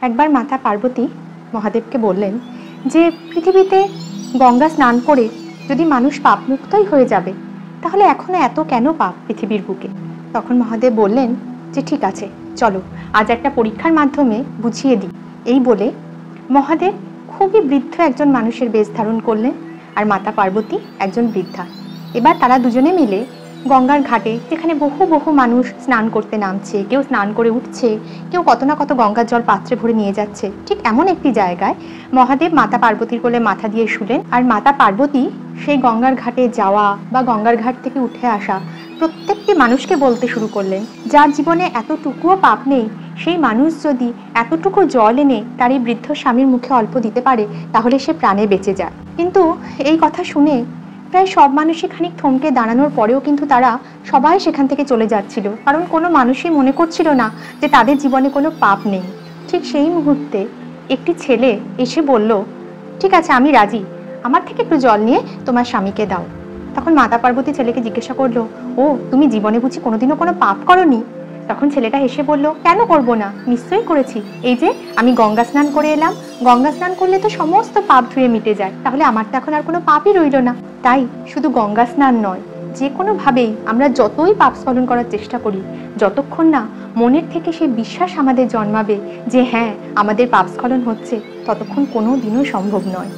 একবার মাতা পার্বতী মহাদেবকে বললেন যে পৃথিবীতে গঙ্গা স্নান করে যদি মানুষ পাপমুক্তই হয়ে যাবে, তাহলে এখনো এত কেন পাপ পৃথিবীর বুকে? তখন মহাদেব বললেন যে ঠিক আছে, চলো আজ একটা পরীক্ষার মাধ্যমে বুঝিয়ে দিই। এই বলে মহাদেব খুবই বৃদ্ধ একজন মানুষের বেশ ধারণ করলেন, আর মাতা পার্বতী একজন বৃদ্ধা। এবার তারা দুজনে মিলে গঙ্গার ঘাটে, যেখানে বহু বহু মানুষ স্নান করতে নামছে, কেউ স্নান করে উঠছে, কেউ কত না কত গঙ্গার জল পাত্রে ভরে নিয়ে যাচ্ছে, ঠিক এমন একটি জায়গায় মহাদেব মাতা পার্বতীর কোলে মাথা দিয়ে শুলেন। আর মাতা পার্বতী সেই গঙ্গার ঘাটে যাওয়া বা গঙ্গার ঘাট থেকে উঠে আসা প্রত্যেকটি মানুষকে বলতে শুরু করলেন, যার জীবনে এতটুকুও পাপ নেই, সেই মানুষ যদি এতটুকু জল এনে তার এই বৃদ্ধ স্বামীর মুখে অল্প দিতে পারে, তাহলে সে প্রাণে বেঁচে যায়। কিন্তু এই কথা শুনে প্রায় সব মানুষই খানিক থমকে দাঁড়ানোর পরেও কিন্তু তারা সবাই সেখান থেকে চলে যাচ্ছিল, কারণ কোনো মানুষই মনে করছিল না যে তাদের জীবনে কোনো পাপ নেই। ঠিক সেই মুহূর্তে একটি ছেলে এসে বলল, ঠিক আছে আমি রাজি, আমার থেকে একটু জল নিয়ে তোমার স্বামীকে দাও। তখন মাতা পার্বতী ছেলেকে জিজ্ঞাসা করলো, ও তুমি জীবনে বুঝি কোনোদিনও কোনো পাপ করনি? তখন ছেলেটা হেসে বলল, কেন করব না, নিশ্চয়ই করেছি। এই যে আমি গঙ্গা স্নান করে এলাম, গঙ্গা স্নান করলে তো সমস্ত পাপ ধুয়ে মিটে যায়, তাহলে আমার তো এখন আর কোনো পাপই রইল না। তাই শুধু গঙ্গা স্নান নয়, যে কোনোভাবেই আমরা যতই পাপ স্খলন করার চেষ্টা করি, যতক্ষণ না মনের থেকে সেই বিশ্বাস আমাদের জন্মাবে যে হ্যাঁ আমাদের পাপ স্খলন হচ্ছে, ততক্ষণ কোনো দিনও সম্ভব নয়।